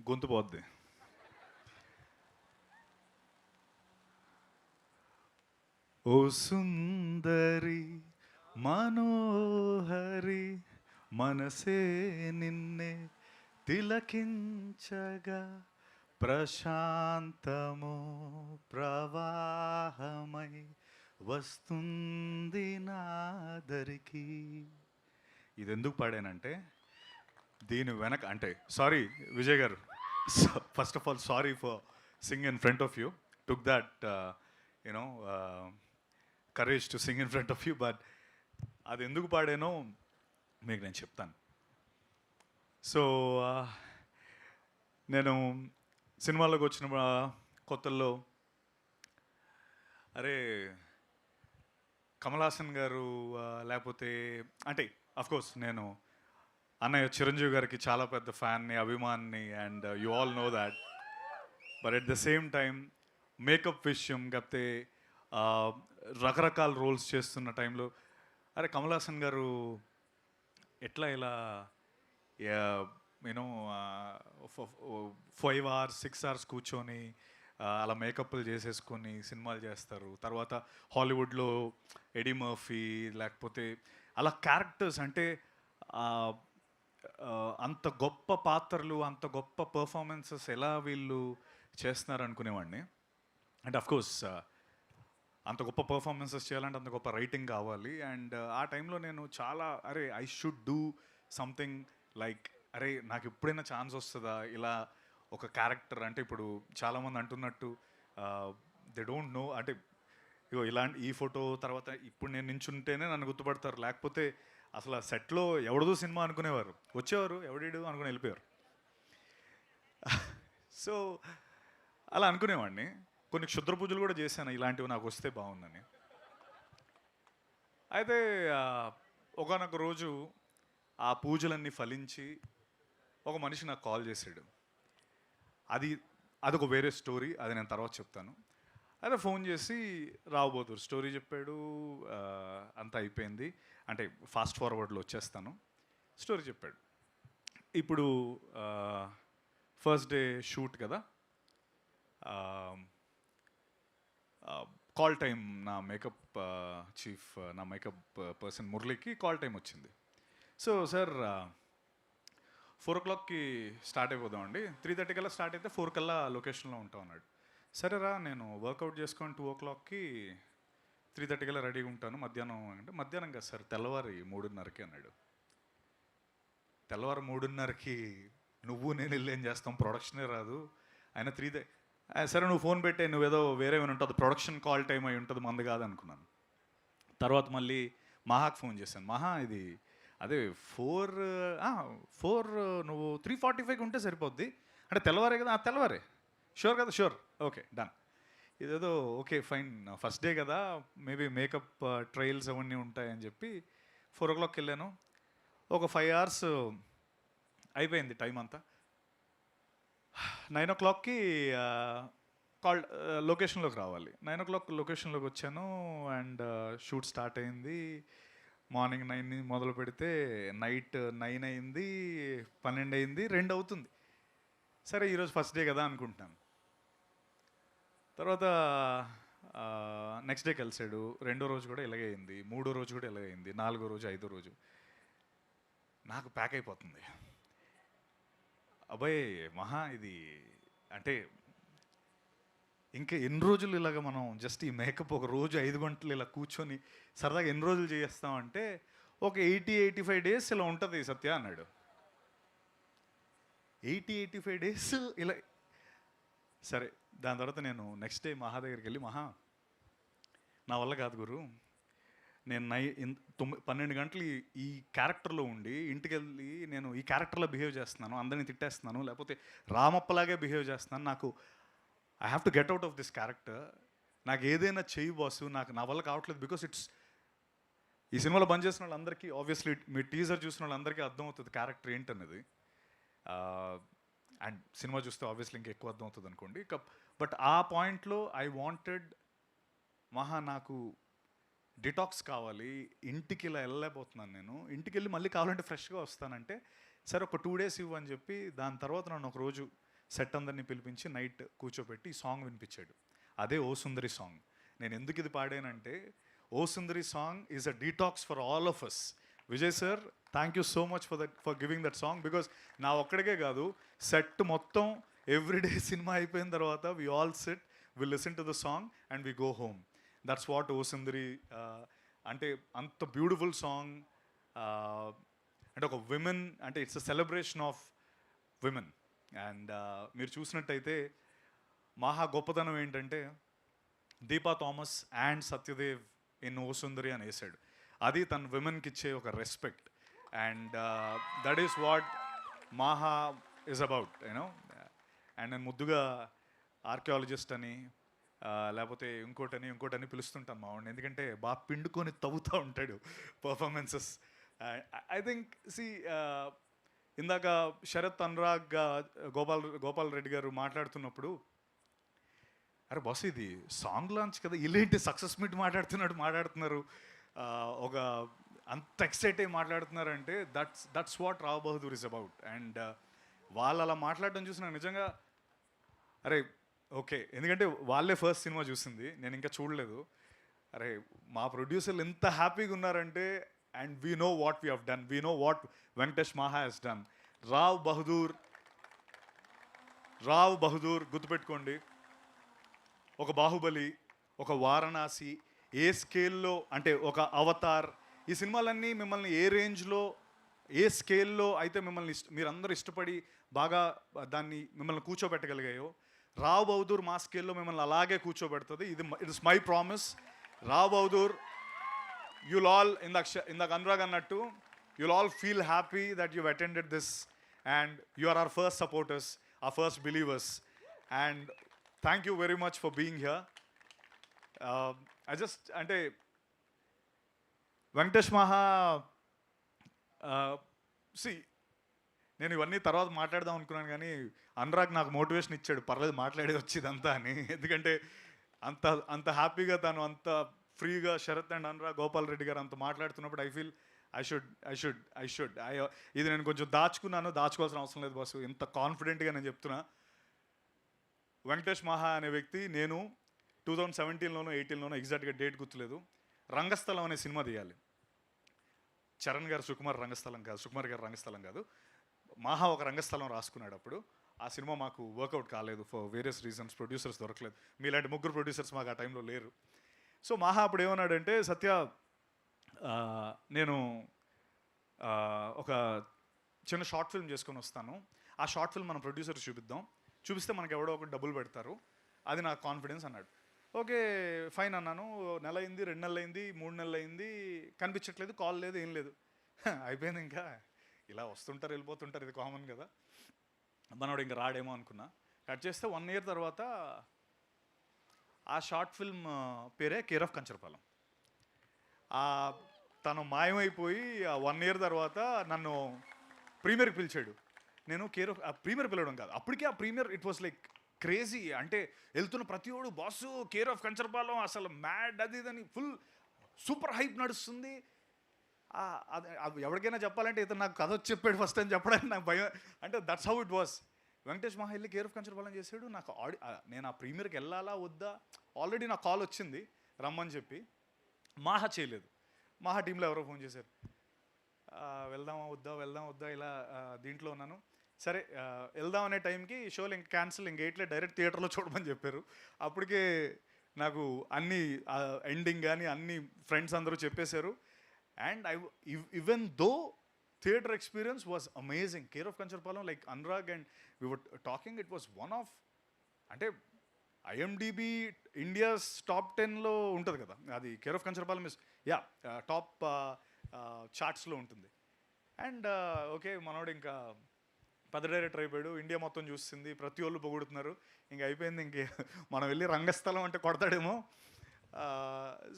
గొంతు పోద్ది. ఓ సుందరి మనోహరి మనసే నిన్నే తిలకించగా ప్రశాంతము ప్రవాహమై వస్తుంది నాదరికి. ఇది ఎందుకు పాడానంటే దీని వెనక అంటే సారీ విజయ్ గారు, first of all sorry for Singh in front of you, took that you know courage to sing in front of you, but అది ఎందుకు పాడానో మీకు నేను చెప్తాను. సో నేను సినిమాలోకి వచ్చిన కొత్తల్లో అరే కమల్ హాసన్ గారు లేకపోతే అంటే అఫ్కోర్స్ నేను అన్నయ్య చిరంజీవి గారికి చాలా పెద్ద ఫ్యాన్ని, అభిమాన్ని, and you all know that. But at the same time makeup విషయం కాకపోతే రకరకాల రోల్స్ చేస్తున్న టైంలో అరే కమల్ హాసన్ గారు ఎట్లా ఇలా యూనో 5 hours 6 hours కూర్చొని అలా మేకప్లు చేసేసుకొని సినిమాలు చేస్తారు. తర్వాత హాలీవుడ్లో ఎడీ మర్ఫీ లేకపోతే అలా క్యారెక్టర్స్ అంటే అంత గొప్ప పాత్రలు అంత గొప్ప పర్ఫార్మెన్సెస్ ఎలా వీళ్ళు చేస్తున్నారు అనుకునేవాడిని. అండ్ అఫ్కోర్స్ అంత గొప్ప పర్ఫార్మెన్సెస్ చేయాలంటే అంత గొప్ప రైటింగ్ కావాలి. అండ్ ఆ టైంలో నేను చాలా అరే I should do something like అరే నాకు ఎప్పుడైనా ఛాన్స్ వస్తుందా ఇలా ఒక క్యారెక్టర్. అంటే ఇప్పుడు చాలామంది అంటున్నట్టు దే డోంట్ నో అంటే ఇగో ఇలాంటి ఈ ఫోటో తర్వాత ఇప్పుడు నేను నించుంటేనే నన్ను గుర్తుపడతారు, లేకపోతే అసలు ఆ సెట్లో ఎవడదో సినిమా అనుకునేవారు, వచ్చేవారు ఎవడీడు అనుకుని వెళ్ళిపోయారు. సో అలా అనుకునేవాడిని. కొన్ని క్షుద్ర పూజలు కూడా చేశాను ఇలాంటివి నాకు వస్తే బాగుందని. అయితే ఒకానొక రోజు ఆ పూజలన్నీ ఫలించి ఒక మనిషి నాకు కాల్ చేశాడు. అదొక వేరే స్టోరీ, అది నేను తర్వాత చెప్తాను. అయితే ఫోన్ చేసి రాబోతురు స్టోరీ చెప్పాడు, అంతా అయిపోయింది అంటే ఫాస్ట్ ఫార్వర్డ్లో వచ్చేస్తాను. స్టోరీ చెప్పాడు. ఇప్పుడు ఫస్ట్ డే షూట్ కదా, కాల్ టైం నా మేకప్ చీఫ్ నా మేకప్ పర్సన్ మురళికి కాల్ టైం వచ్చింది. సో సార్ 4 o'clockకి స్టార్ట్ అయిపోదామండి, 3:30 కల్లా స్టార్ట్ అయితే 4 కల్లా లొకేషన్లో ఉంటాం అన్నాడు. సరేరా నేను వర్కౌట్ చేసుకొని 2 o'clockకి 3:30 కల్లా రెడీగా ఉంటాను మధ్యాహ్నం అంటే, మధ్యాహ్నం కదా సార్ తెల్లవారి 3:30కి అన్నాడు. తెల్లవారు 3:30కి నువ్వు నేను వెళ్ళి ఏం చేస్తాం, ప్రొడక్షనే రాదు. ఆయన 3 సరే నువ్వు ఫోన్ పెట్టే, నువ్వేదో వేరే ఏమైనా ఉంటుంది ప్రొడక్షన్ కాల్ టైం అయి ఉంటుంది మంది కాదు అనుకున్నాను. తర్వాత మళ్ళీ మహాకి ఫోన్ చేశాను, మహా ఇది అదే 4 నువ్వు 3:45కి ఉంటే సరిపోద్ది అంటే తెల్లవారే కదా, తెల్లవారే షూర్ కదా, షూర్ ఓకే డన్. ఇదేదో ఓకే ఫైన్ ఫస్ట్ డే కదా మేబీ మేకప్ ట్రయల్స్ అవన్నీ ఉంటాయని చెప్పి 4 o'clockకి వెళ్ళాను. ఒక 5 hours అయిపోయింది టైం అంతా. 9 o'clockకి కాల్ లొకేషన్లోకి రావాలి. 9 o'clock లొకేషన్లోకి వచ్చాను అండ్ షూట్ స్టార్ట్ అయింది. మార్నింగ్ 9 మొదలు పెడితే నైట్ 9 అయింది, 12 అయింది, 2 అవుతుంది. సరే ఈరోజు ఫస్ట్ డే కదా అనుకుంటున్నాను. తర్వాత నెక్స్ట్ డే కలిసాడు, రెండో రోజు కూడా ఇలాగే అయింది, మూడో రోజు కూడా ఇలాగే అయింది, నాలుగో రోజు, ఐదో రోజు. నాకు ప్యాక్ అయిపోతుంది. అబ్బాయి మహా ఇది అంటే ఇంకా ఎన్ని రోజులు ఇలాగ మనం జస్ట్ ఈ మేకప్ ఒక రోజు 5 గంటలు ఇలా కూర్చొని సరదాగా ఎన్ని రోజులు చేస్తామంటే ఒక 80-85 days ఇలా ఉంటుంది సత్య అన్నాడు. 80-85 days ఇలా. సరే దాని తర్వాత నేను నెక్స్ట్ డే మహా దగ్గరికి వెళ్ళి, మహా నా వల్ల కాదు గురు, నేను 12 గంటలు ఈ క్యారెక్టర్లో ఉండి ఇంటికి వెళ్ళి నేను ఈ క్యారెక్టర్లో బిహేవ్ చేస్తున్నాను, అందరినీ తిట్టేస్తున్నాను, లేకపోతే రామప్పలాగే బిహేవ్ చేస్తున్నాను, నాకు I have to get out of this character, నాకు ఏదైనా చెయ్యి బాసు, నాకు నా వల్ల కావట్లేదు. బికాస్ ఇట్స్ ఈ సినిమాలో పనిచేసిన వాళ్ళందరికీ ఆబ్వియస్లీ మీ టీజర్ చూసిన వాళ్ళందరికీ అర్థమవుతుంది క్యారెక్టర్ ఏంటన్నది. అండ్ సినిమా చూస్తే ఆబ్వియస్లీ ఇంకా ఎక్కువ అర్థమవుతుంది అనుకోండి. బట్ ఆ పాయింట్లో ఐ వాంటెడ్ మహా నాకు డిటాక్స్ కావాలి, ఇంటికి ఇలా వెళ్ళలేకపోతున్నాను నేను, ఇంటికి వెళ్ళి మళ్ళీ కావాలంటే ఫ్రెష్గా వస్తానంటే సరే ఒక 2 days ఇవ్వు అని చెప్పి దాని తర్వాత నన్ను ఒక రోజు సెట్ అందరినీ పిలిపించి నైట్ కూర్చోబెట్టి ఈ సాంగ్ వినిపించాడు. అదే ఓ సుందరి సాంగ్. నేను ఎందుకు ఇది పాడానంటే, O Sundari song is a detox for all of us. Vijay sir, thank you so much for giving that song. Because నా ఒక్కడికే కాదు, సెట్ మొత్తం ఎవ్రీడే సినిమా అయిపోయిన తర్వాత we all sit, we listen to the song and we go home. That's what O Sundari అంటే. అంత beautiful song. అంటే ఒక విమెన్, అంటే it's a celebration of women. And మీరు చూసినట్టయితే మహా గొప్పతనం ఏంటంటే, Deepa Thomas and Satyadev in O Sundari అని వేసాడు. అది తన విమెన్కి ఇచ్చే ఒక respect. And that is what Maha is about, you know. And నేను ముద్దుగా ఆర్కియాలజిస్ట్ అని లేకపోతే ఇంకోటని పిలుస్తుంటాను మా వాడిని, ఎందుకంటే బాగా పిండుకొని తవ్వుతూ ఉంటాడు పర్ఫార్మెన్సెస్. ఐ థింక్ ఇందాక శరత్, అనురాగ్, గోపాల్ రెడ్డి గారు మాట్లాడుతున్నప్పుడు, అరే బాస్ ఇది సాంగ్ లాంచ్ కదా, ఇల్లేంటి సక్సెస్ మీట్ మాట్లాడుతున్నారు, ఒక అంత ఎక్సైట్ అయ్యి మాట్లాడుతున్నారంటే that's what Rao Bahadur is about. And వాళ్ళు అలా మాట్లాడడం చూసి నాకు నిజంగా అరే ఓకే, ఎందుకంటే వాళ్ళే ఫస్ట్ సినిమా చూసింది, నేను ఇంకా చూడలేదు. అరే మా ప్రొడ్యూసర్లు ఎంత హ్యాపీగా ఉన్నారంటే, and we know what we have done, we know what Venkatesh మహా హెస్ డన్. రావ్ బహదూర్ గుర్తుపెట్టుకోండి. ఒక బాహుబలి, ఒక వారణాసి, ఏ స్కేల్లో, అంటే ఒక అవతార్, ఈ సినిమాలన్నీ మిమ్మల్ని ఏ రేంజ్లో, ఏ స్కేల్లో అయితే మిమ్మల్ని మీరందరూ ఇష్టపడి బాగా దాన్ని మిమ్మల్ని కూర్చోబెట్టగలిగాయో, రావ్ బహదూర్ మా స్కేల్లో మిమ్మల్ని అలాగే కూర్చోబెడుతుంది. It is my promise. Rao Bahadur, you'll all, ఇందాక అనురాగ్ అన్నట్టు, you'll all feel happy that you've attended this and you are our first supporters, our first believers, and thank you very much for being here. అంటే వెంకటేష్ మహా, నేను ఇవన్నీ తర్వాత మాట్లాడదాం అనుకున్నాను, కానీ అనురాగ్ నాకు మోటివేషన్ ఇచ్చాడు, పర్లేదు మాట్లాడేది వచ్చిందంతా అని. ఎందుకంటే అంత హ్యాపీగా తను అంత ఫ్రీగా శరత్ అండ్ అనురాగ్, గోపాల్ రెడ్డి గారు అంత మాట్లాడుతున్నప్పుడు ఐ ఫీల్ ఐ షుడ్ ఇది నేను కొంచెం దాచుకోవాల్సిన అవసరం లేదు బాసు, ఇంత కాన్ఫిడెంట్గా నేను చెప్తున్నా. వెంకటేష్ మహా అనే వ్యక్తి, నేను 2017లోనో 18లోనో ఎగ్జాక్ట్గా డేట్ గుర్తులేదు, రంగస్థలం అనే సినిమా తీయాలి. చరణ్ గారు సుకుమార్ గారు రంగస్థలం కాదు, మహా ఒక రంగస్థలం రాసుకున్నాడు. అప్పుడు ఆ సినిమా మాకు వర్కౌట్ కాలేదు ఫర్ వేరియస్ రీజన్స్, ప్రొడ్యూసర్స్ దొరకలేదు. మీలాంటి ముగ్గురు ప్రొడ్యూసర్స్ మాకు ఆ టైంలో లేరు. సో మహా అప్పుడు ఏమన్నాడంటే, సత్య నేను ఒక చిన్న షార్ట్ ఫిల్మ్ చేసుకొని వస్తాను, ఆ షార్ట్ ఫిల్మ్ మనం ప్రొడ్యూసర్స్ చూపిస్తే మనకు ఎవడో ఒకటి డబ్బులు పెడతారు, అది నాకు కాన్ఫిడెన్స్ అన్నాడు. ఓకే ఫైన్ అన్నాను. నెల అయింది, 2 నెలలు అయింది, 3 నెలలు అయింది, కనిపించట్లేదు, కాల్ లేదు, ఏం లేదు. అయిపోయింది, ఇంకా ఇలా వస్తుంటారు వెళ్ళిపోతుంటారు, ఇది కామన్ కదా, మనోడు ఇంకా రాడేమో అనుకున్నా. కట్ చేస్తే 1 year తర్వాత ఆ షార్ట్ ఫిల్మ్ పేరే కేర్ ఆఫ్ కంచరపాలెం. తను మాయమైపోయి ఆ 1 year తర్వాత నన్ను ప్రీమియర్కి పిలిచాడు. నేను ప్రీమియర్ పిలవడం కాదు, అప్పటికే ఆ premiere it was like crazy. అంటే వెళ్తున్న ప్రతివాడు బాసు కేర్ ఆఫ్ కంచరపాలెం అసలు మ్యాడ్, అది ఇదని ఫుల్ సూపర్ హైప్ నడుస్తుంది. ఎవరికైనా చెప్పాలంటే ఇతను నాకు కథ వచ్చి చెప్పాడు ఫస్ట్ అని చెప్పడానికి నాకు భయం. అంటే that's how it was. Venkatesh మహా వెళ్ళి కేర్ ఆఫ్ కంచరపాలెం చేశాడు. నాకు నేను ఆ ప్రీమియర్కి వెళ్ళాలా వద్దా, ఆల్రెడీ నాకు కాల్ వచ్చింది రమ్మని చెప్పి. మహా చేయలేదు. మహా టీంలో ఎవరో ఫోన్ చేశారు, వెళ్దామా వద్దా ఇలా దీంట్లో ఉన్నాను. సరే వెళ్దాం అనే టైంకి షోలు ఇంక క్యాన్సిల్, ఇంక ఎయిట్లే డైరెక్ట్ థియేటర్లో చూడమని చెప్పారు. అప్పటికే నాకు అన్ని ఎండింగ్ కానీ అన్ని ఫ్రెండ్స్ అందరూ చెప్పేశారు. And even though theatre experience was amazing. Care of Kancharapalem, like Anurag and we were talking, it was one of, అంటే ఐఎండిబి ఇండియాస్ టాప్ 10లో ఉంటుంది కదా అది. Care of Kancharapalem is top చార్ట్స్లో ఉంటుంది. అండ్ ఓకే మనోడు ఇంకా పెద్ద డైరెక్టర్ అయిపోయాడు, ఇండియా మొత్తం చూస్తుంది, ప్రతి వాళ్ళు పొగుడుతున్నారు, ఇంక అయిపోయింది, ఇంకే మనం వెళ్ళి రంగస్థలం అంటే కొడతాడేమో.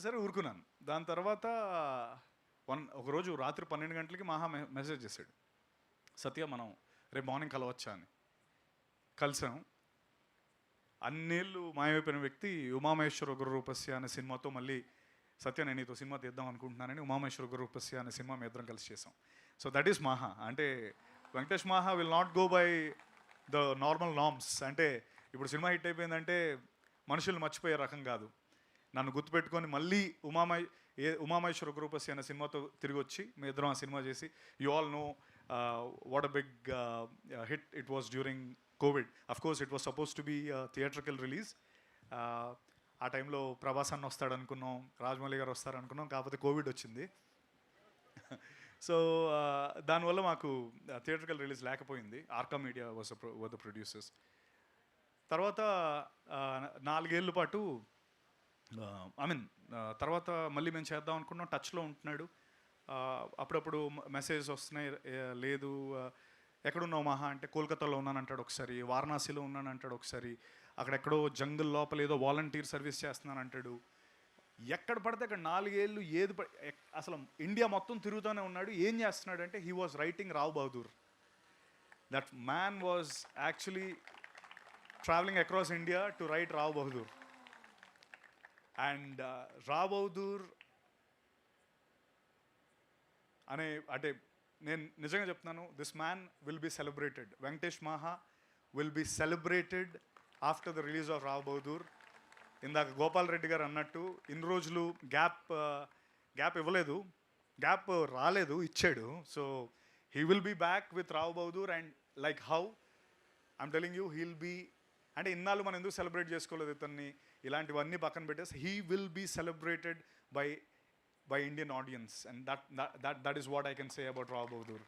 సరే ఊరుకున్నాను. దాని తర్వాత ఒకరోజు రాత్రి 12 గంటలకి మహా మెసేజ్ చేశాడు, సత్య మనం రేపు మార్నింగ్ కలవచ్చా అని. కలిసాం. అన్నేళ్ళు మాయమైపోయిన వ్యక్తి ఉమామహేశ్వర ఉగ్రరూపస్య అనే సినిమాతో మళ్ళీ సత్య నేను నీతో సినిమా తీద్దాం అనుకుంటున్నానని ఉమామహేశ్వర ఉగ్రరూపస్య అనే సినిమా మేము ఇద్దరం కలిసి చేసాం. సో దట్ ఈస్ మహా. అంటే వెంకటేష్ మహా will not go by the normal norms. అంటే ఇప్పుడు సినిమా హిట్ అయిపోయిందంటే మనుషులు మర్చిపోయే రకం కాదు. నన్ను గుర్తుపెట్టుకొని మళ్ళీ ఉమామహేశ్వర గ్రూపస్ అనే సినిమాతో తిరిగి వచ్చి మీ ఇద్దరం ఆ సినిమా చేసి, you all know what a big hit it was during Covid. Of course it was suppose to be theatrical release. ఆ టైంలో ప్రభాస్ అన్న వస్తాడు అనుకున్నాం, రాజమౌళి గారు వస్తారు అనుకున్నాం, కాకపోతే కోవిడ్ వచ్చింది. సో దానివల్ల మాకు థియేట్రికల్ రిలీజ్ లేకపోయింది. Arka Media was the producers. తర్వాత 4 ఏళ్ళ పాటు తర్వాత మళ్ళీ మేము చేద్దాం అనుకున్నాం. టచ్లో ఉంటున్నాడు. అప్పుడప్పుడు మెసేజ్ వస్తున్నాయి, లేదు ఎక్కడున్నావు మహా అంటే కోల్కతాలో ఉన్నాను అంటాడు ఒకసారి, వారణాసిలో ఉన్నాను అంటాడు ఒకసారి, అక్కడెక్కడో జంగిల్ లోపల ఏదో వాలంటీర్ సర్వీస్ చేస్తున్నాను అంటాడు. ఎక్కడ పడితే అక్కడ 4 ఏళ్ళు అసలు ఇండియా మొత్తం తిరుగుతూనే ఉన్నాడు. ఏం చేస్తున్నాడు అంటే he was writing Rao Bahadur. That man was actually travelling across India to write Rao Bahadur. And Rao Bahadur అంటే నేను నిజంగా చెప్తున్నాను, this man will be celebrated. Venkatesh Maha will be celebrated after the release of Rao Bahadur. ఇందాక గోపాల్ రెడ్డి గారు అన్నట్టు ఇన్ని రోజులు గ్యాప్ ఇవ్వలేదు, గ్యాప్ రాలేదు, ఇచ్చాడు. So he will be back with Rao Bahadur. And like how I'm telling you, he'll be, అంటే ఇన్నాళ్ళు మనం ఎందుకు సెలబ్రేట్ చేసుకోలేదు ఇతన్ని, ఇలాంటివన్నీ పక్కన పెట్టేసి he will be celebrated by Indian audience, and that is what I can say about Rav Bahadur.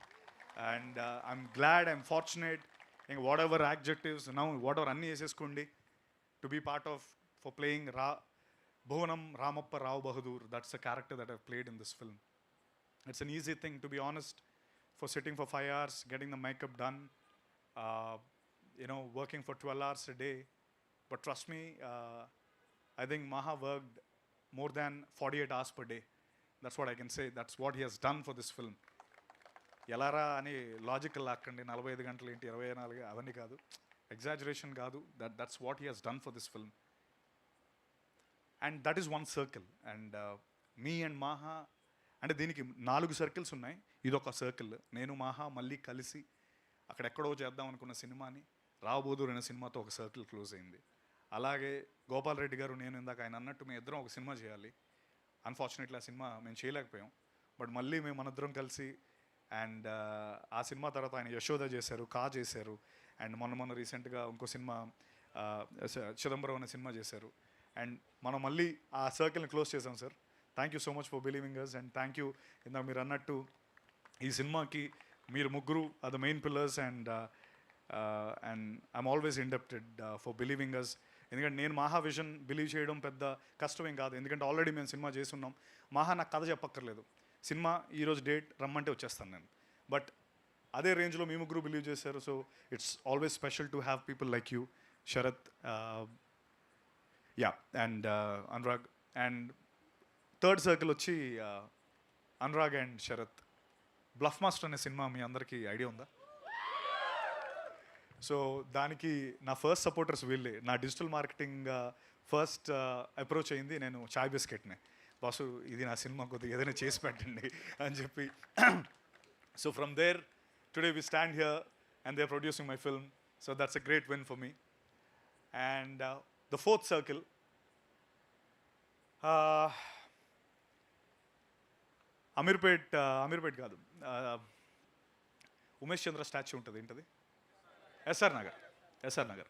And I'm glad, I'm fortunate in whatever adjectives now, whatever anni eseskondi, to be part of, for playing Bhuvanam Ramappa Rav Bahadur. That's the character that I've played in this film. It's an easy thing, to be honest, for sitting for 5 hours, getting the makeup done, working for 12 hours a day. But trust me, I think Maha worked more than 48 hours per day. That's what I can say. That's what he has done for this film. ఎలారా అని logical లాక్కండి, 45 గంటలు ఏంటి, 24 అవన్నీ కాదు, exaggeration కాదు. That's what he has done for this film. And that is 1 circle. And me and Maha అంటే దీనికి 4 circles ఉన్నాయి, ఇదొక సర్కిల్. నేను మాహా మళ్ళీ కలిసి అక్కడెక్కడో చేద్దాం అనుకున్న సినిమాని రావ్ బహదూర్ అనే సినిమాతో ఒక సర్కిల్ క్లోజ్ అయింది. అలాగే గోపాల్ రెడ్డి గారు, నేను ఇందాక ఆయన అన్నట్టు మేము ఇద్దరం ఒక సినిమా చేయాలి. అన్ఫార్చునేట్లీ ఆ సినిమా మేము చేయలేకపోయాం. బట్ మళ్ళీ మేము మనిద్దరం కలిసి, అండ్ ఆ సినిమా తర్వాత ఆయన యశోద చేశారు, కా చేశారు, అండ్ మొన్న రీసెంట్గా ఇంకో సినిమా చిదంబరం అనే సినిమా చేశారు. అండ్ మనం మళ్ళీ ఆ సర్కిల్ని క్లోజ్ చేసాం sir. Thank you so much for believing us. And thank you, ఇందాక మీరు అన్నట్టు ఈ సినిమాకి మీరు ముగ్గురు are the main pillars. And I'm always indebted for believing us. ఎందుకంటే నేను మాహా విజన్ బిలీవ్ చేయడం పెద్ద కష్టమేం కాదు, ఎందుకంటే ఆల్రెడీ మేము సినిమా చేస్తున్నాం. మాహా నాకు కథ చెప్పక్కర్లేదు, సినిమా ఈరోజు డేట్ రమ్మంటే వచ్చేస్తాను నేను. బట్ అదే రేంజ్లో మీ ముగ్గురు బిలీవ్ చేశారు. So it's always special to have people like you, Sharath, and Anurag. And third circle వచ్చి Anurag and Sharath. Bluff master అనే సినిమా మీ అందరికీ ఐడియా ఉందా? సో దానికి నా ఫస్ట్ సపోర్టర్స్ వీళ్ళే. నా డిజిటల్ మార్కెటింగ్ ఫస్ట్ అప్రోచ్ అయింది నేను చాయ్ బిస్కెట్నే. బాసు ఇది నా సినిమా కొద్దిగా ఏదైనా చేసి పెట్టండి అని చెప్పి. So from there today we stand here and they are producing my film. So that's a great win for me. And the fourth circle, Ameerpet కాదు, ఉమేష్ చంద్ర స్టాచ్యూ ఉంటుంది, ఏంటది, ఎస్ఆర్ నగర్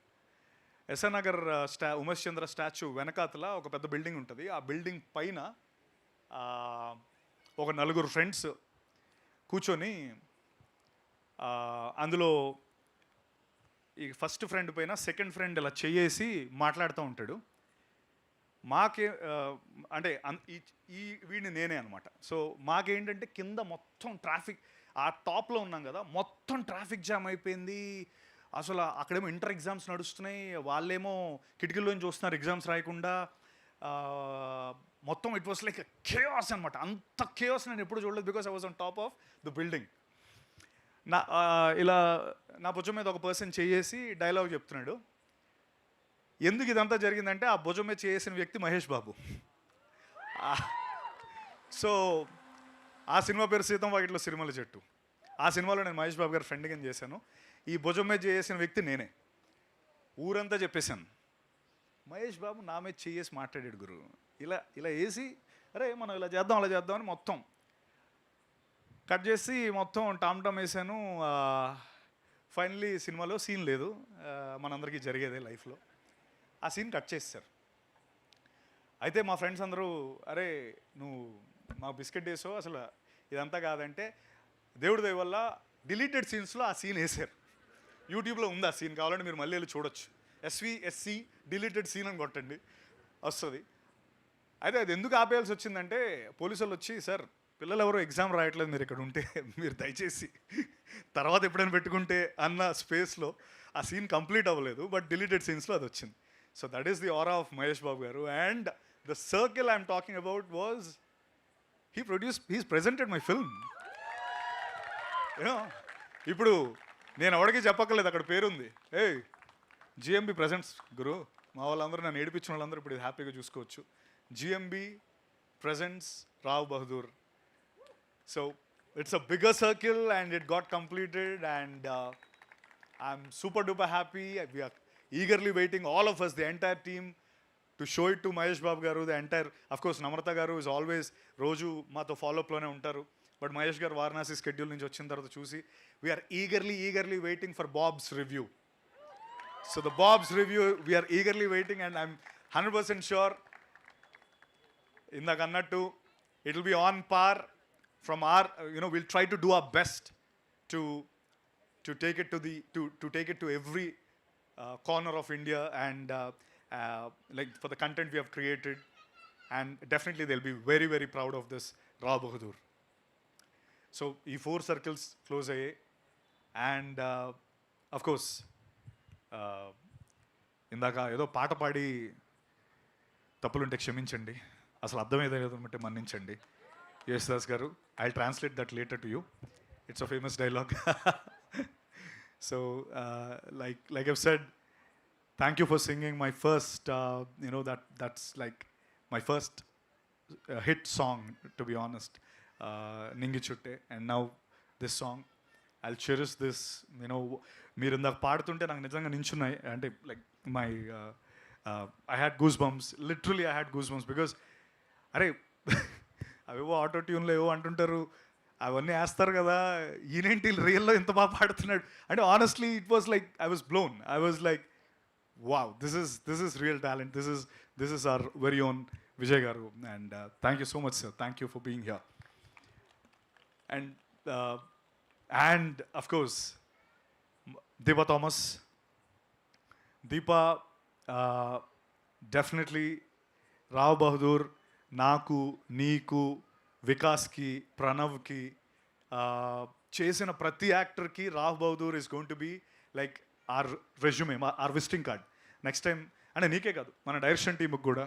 ఉమేష్ చంద్ర స్టాచ్యూ వెనకాతల ఒక పెద్ద బిల్డింగ్ ఉంటుంది. ఆ బిల్డింగ్ పైన ఒక 4 ఫ్రెండ్స్ కూర్చొని, అందులో ఈ ఫస్ట్ ఫ్రెండ్ పైన సెకండ్ ఫ్రెండ్ ఇలా చేసి మాట్లాడుతూ ఉంటాడు. అంటే ఈ వీడిని నేనే అనమాట. సో మాకేంటంటే కింద మొత్తం ట్రాఫిక్, ఆ టాప్లో ఉన్నాం కదా, మొత్తం ట్రాఫిక్ జామ్ అయిపోయింది. అసలు అక్కడేమో ఇంటర్ ఎగ్జామ్స్ నడుస్తున్నాయి, వాళ్ళేమో కిటికీలోంచి చూస్తున్నారు ఎగ్జామ్స్ రాయకుండా. మొత్తం ఇట్ వాస్ లైక్ కేయాస్ అనమాట. అంత కేయాస్ నేను ఎప్పుడు చూడలేదు, because I was on top of the building. ఇలా నా భుజం మీద ఒక పర్సన్ చేసి డైలాగ్ చెప్తున్నాడు. ఎందుకు ఇదంతా జరిగిందంటే ఆ భుజం మీద చేసిన వ్యక్తి మహేష్ బాబు. సో ఆ సినిమా పేరు సీతం వాకిట్లో సిరిమల చెట్టు. ఆ సినిమాలో నేను మహేష్ బాబు గారి ఫ్రెండ్ కింద చేశాను. ఈ భుజం మీద చేసిన వ్యక్తి నేనే. ఊరంతా చెప్పేశాను, మహేష్ బాబు నా మీద చేసి మాట్లాడాడు గురు, ఇలా ఇలా వేసి అరే మనం ఇలా చేద్దాం అలా చేద్దాం అని మొత్తం కట్ చేసి మొత్తం టామ్ టామ్ వేసాను. ఫైనలీ సినిమాలో సీన్ లేదు, మనందరికీ జరిగేదే లైఫ్లో. ఆ సీన్ కట్ చేస్తారు. అయితే మా ఫ్రెండ్స్ అందరూ అరే నువ్వు మా బిస్కెట్ వేసావు, అసలు ఇదంతా కాదంటే దేవుడి దయ వల్ల డిలీటెడ్ సీన్స్లో ఆ సీన్ వేసారు. యూట్యూబ్లో ఉంది ఆ సీన్, కావాలంటే మీరు మళ్ళీ వెళ్ళి చూడొచ్చు. SVSC డిలీటెడ్ సీన్ అని కొట్టండి వస్తుంది. అయితే అది ఎందుకు ఆపేయాల్సి వచ్చిందంటే పోలీసు వాళ్ళు వచ్చి, సార్ పిల్లలు ఎవరో ఎగ్జామ్ రాయట్లేదు, మీరు ఇక్కడ ఉంటే మీరు దయచేసి తర్వాత ఎప్పుడైనా పెట్టుకుంటే అన్న స్పేస్లో ఆ సీన్ కంప్లీట్ అవ్వలేదు, బట్ డిలీటెడ్ సీన్స్లో అది వచ్చింది. So that is the aura of Mahesh Babu గారు. And the circle I'm talking about was he's presented my film. You know ఇప్పుడు నేను ఎవరికి చెప్పక్కర్లేదు, అక్కడ పేరుంది. GMB ప్రెజెంట్స్ గురు, మా వాళ్ళందరూ నన్ను ఏడిపించిన వాళ్ళందరూ ఇప్పుడు హ్యాపీగా చూసుకోవచ్చు. GMB presents Rao Bahadur. So it's a bigger circle and it got completed and I'm super duper happy. We are eagerly waiting, all of us, the entire team, to show it to Mahesh Babu garu. The entire, of course, Namrata garu is always రోజు మాతో follow up లోనే ఉంటారు. But Mahesh గారు Varanasi schedule నుంచి వచ్చిన తర్వాత చూసి we're eagerly waiting for Bob's review. So the Bob's review we're eagerly waiting and I'm 100% sure ఇందాక అన్నట్టు it will be on par from our will try to do our best to take it to every corner of India and like for the content we have created, and definitely they'll be very very proud of this Raw Bahadur. So ee 4 circles close ayye and of course ఇందాక ఏదో పాట పాడి తప్పులుంటే క్షమించండి, అసలు అర్థమయ్యేదంటే మన్నించండి. యేసుదాస్ గారు, I translate that later to you. It's a famous dialogue. So like I've said, thank you for singing my first that's like my first hit song, to be honest, Ningi Chutte, and now this song I'll cherish this. మీరు ఇందాక పాడుతుంటే నాకు నిజంగా నించున్నాయి అంటే like my I had goosebumps, literally I had goosebumps because అరే అవేవో auto ట్యూన్లో ఏవో అంటుంటారు, అవన్నీ వేస్తారు కదా, ఈయనేంటి రియల్లో ఇంత బాగా పాడుతున్నాడు అంటే honestly it was like I was blown. I was like wow, this is real talent, this is our very own Vijay గారు. And thank you so much sir, thank you for being here. And of course Deepa Thomas. Deepa definitely Rao Bahadur నాకు, నీకు, వికాస్కి, ప్రణవ్కి, చేసిన ప్రతి యాక్టర్కి Rao Bahadur is going to be like our resume, or visiting card. Next time అంటే నీకే కాదు మన డైరెక్షన్ టీంకి కూడా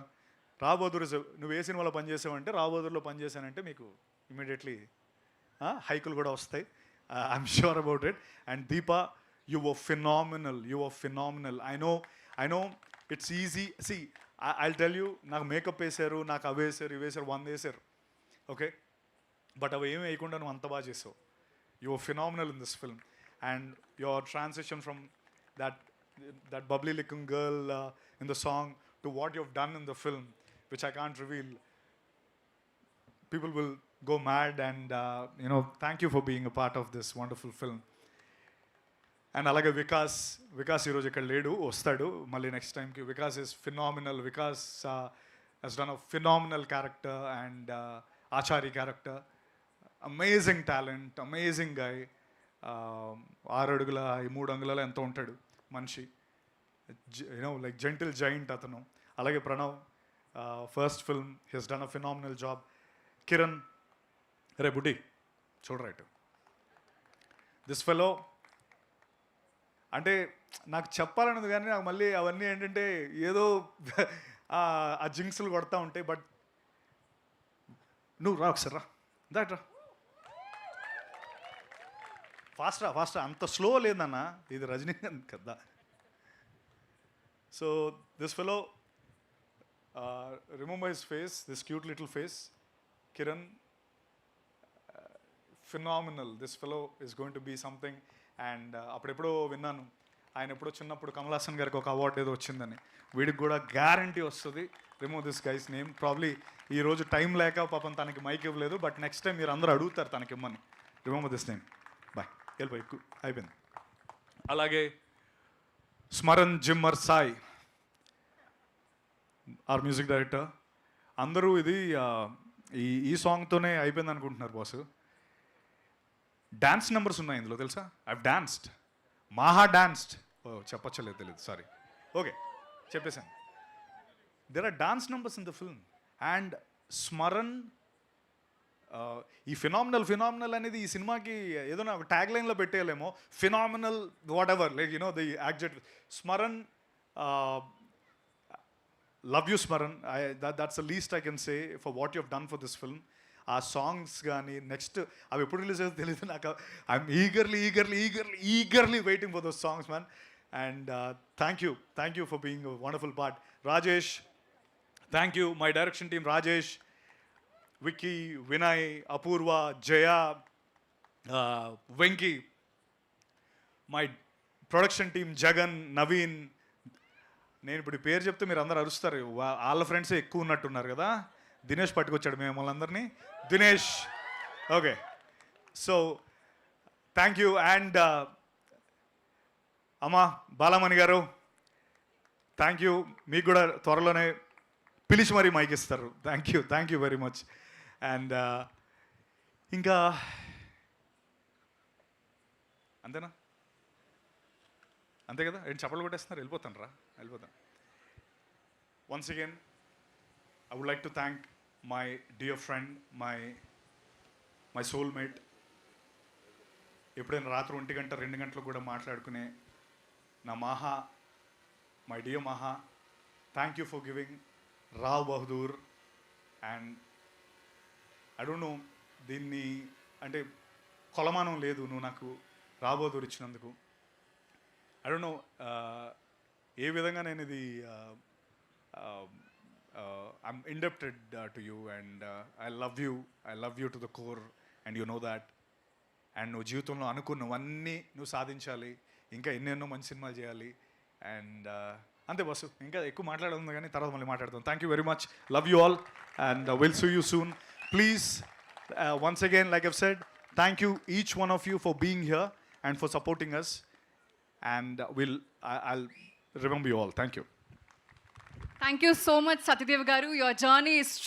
రావ్ బహదూర్ ఇస్, నువ్వు ఏ సినిమాలో పనిచేసావంటే రావ్ బహదూర్లో పనిచేశానంటే మీకు ఇమీడియట్లీ హైకులు కూడా వస్తాయి. I'm sure about it. And Deepa, you were phenomenal. I know it's easy. See I'll tell you, నాకు మేకప్ వేసారు, నాకు అవి వేసారు, ఇవి వేసారు, 100 వేసారు, ఓకే, బట్ అవి ఏమి వేయకుండా నువ్వు అంత బాగా చేసావు. You are phenomenal in this film and your transition from that bubbly looking girl in the song to what you have done in the film, which I can't reveal. People will go mad and thank you for being a part of this wonderful film. And alage Vikas ee roju ikkada ledu, ostadu malli next time ki. Vikas is phenomenal. Vikas has done a phenomenal character and Achari character. Amazing talent, amazing guy. 6 అడుగుల 3 అంగుళాల ఎంతో ఉంటాడు మనిషి, like gentle giant అతను. అలాగే Pranav, first film, he has done a phenomenal job. Kiran, రే బుడ్డి చూడరైట్, దిస్ ఫెలో అంటే నాకు చెప్పాలన్నది కానీ నాకు మళ్ళీ అవన్నీ ఏంటంటే ఏదో ఆ జింక్స్లు కొడతా ఉంటాయి. బట్ నువ్వు రా ఒకసారి రా, దాట్ రా, ఫాస్ట్ అంత స్లో లేదన్న, ఇది రజనీకాంత్ కదా. So this fellow, remember his face, this cute little face, Kiran, phenomenal. This fellow is going to be something, and అప్పుడెప్పుడో విన్నాను ఆయన ఎప్పుడో చిన్నప్పుడు కమల్ హాసన్ గారికి ఒక అవార్డు ఏదో వచ్చిందని. వీడికి కూడా గ్యారంటీ వస్తుంది. Remove this guys name. Probably ఈరోజు టైం లేక పాపం తనకి మైక్ ఇవ్వలేదు, బట్ నెక్స్ట్ టైం మీరు అందరూ అడుగుతారు తనకి ఇమ్మని. Remove this name. బాయ్, వెళ్ళిపోయి ఎక్కువ అయిపోయింది. అలాగే Smaran Zimmer Sai, our music director. అందరూ ఇది ఈ సాంగ్తోనే అయిపోయింది అనుకుంటున్నారు బాసు. డాన్స్ నెంబర్స్ ఉన్నాయి ఇందులో తెలుసా? I've danced, Maha danced. ఓ చెప్పచ్చలేదు, తెలియదు, సారీ. ఓకే, చెప్పేశాను. There are dance numbers in the film. And Smaran ఈ ఫినామినల్ అనేది ఈ సినిమాకి ఏదో ఒక ట్యాగ్ లైన్లో పెట్టేయలేమో. Phenomenal whatever, like the exact. Smaran, love you Smaran. That's the least I can say for what you have done for this film. ఆ songs కానీ నెక్స్ట్ అవి ఎప్పుడు రిలీజ్ అవుతుందో తెలియదు నాకు. I'm eagerly waiting for those songs man. And thank you for being wonderful part. Rajesh, thank you. My direction team Rajesh, Vicky, Vinay, Apoorva, Jaya, Venky. My production team Jagan, Naveen. నేను ఇప్పుడు ఈ పేరు చెప్తే మీరు అందరు అరుస్తారు, వాళ్ళ ఫ్రెండ్సే ఎక్కువ ఉన్నట్టున్నారు కదా. దినేష్ పట్టుకొచ్చాడు మిమ్మల్ని అందరినీ. Dinesh, okay. So thank you. And అమ్మా బాలమణి గారు, థ్యాంక్ యూ. మీకు కూడా త్వరలోనే పిలిచి మరీ మైక్ ఇస్తారు. Thank you very much. And ఇంకా అంతేనా? అంతే కదా? ఏంటి చప్పలు కొట్టేస్తున్నారు? వెళ్ళిపోతాను. Once again I would like to thank my dear friend, my soulmate. ఎప్పుడైనా రాత్రి 1 గంట 2 గంటలు కూడా మాట్లాడుకునే నా Maha, my dear Maha. Thank you for giving Rao Bahadur. And I don't know, దీన్ని అంటే కొలమానం లేదు నువ్వు నాకు రావ్ బహదూర్ ఇచ్చినందుకు. ఐ డోంట్ నో ఏ విధంగా నేను ఇది I'm indebted to you, and I love you to the core, and you know that. And నువ్వు జీవితంలో అనుకున్నవన్నీ నువ్వు సాధించాలి, ఇంకా ఎన్నెన్నో మంచి సినిమాలు చేయాలి. అండ్ అంతే బస్సు, ఇంకా ఎక్కువ మాట్లాడుతుంది కానీ తర్వాత మళ్ళీ మాట్లాడతాం. Thank you very much. Love you all and will see you soon. Please once again, like I've said, thank you each one of you for being here and for supporting us, and I'll remember you all. Thank you. Thank you so much, Satyadev Garu. Your journey is true.